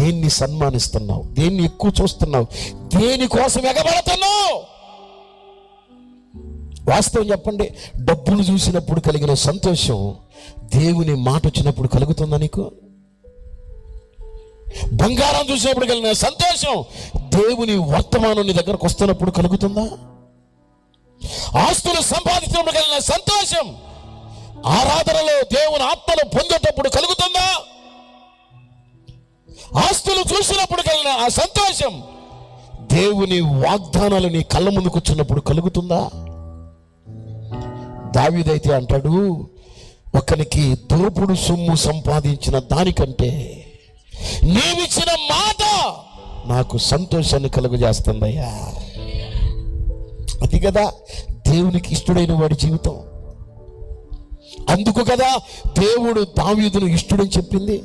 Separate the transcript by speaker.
Speaker 1: దేన్ని సన్మానిస్తున్నావు? దేన్ని ఎక్కువ చూస్తున్నావు? దేనికోసం ఎగబడుతున్నావు? వాస్తవం చెప్పండి, డబ్బులు చూసినప్పుడు కలిగిన సంతోషం దేవుని మాట వచ్చినప్పుడు కలుగుతుందా నీకు? బంగారం చూసినప్పుడు కలిగిన సంతోషం దేవుని వర్తమానం నీ దగ్గరకు వస్తున్నప్పుడు కలుగుతుందా? ఆస్తులు సంపాదించినప్పుడు కలిగిన సంతోషం ఆరాధనలో దేవుని ఆత్మను పొందేటప్పుడు కలుగుతుందా? ఆస్తులు చూసినప్పుడు కలిగిన ఆ సంతోషం దేవుని వాగ్దానాలు నీ కళ్ళ ముందు కూర్చున్నప్పుడు కలుగుతుందా? దావీదైతే అంటాడు, ఒకనికి దోపుడు సొమ్ము సంపాదించిన దానికంటే నీవిచ్చిన మాట నాకు సంతోషాన్ని కలుగజేస్తుందయ్యా. అది కదా దేవునికి ఇష్టడైన వాడి జీవితం. అందుకు కదా దేవుడు దావీదును ఇష్టడని చెప్పింది.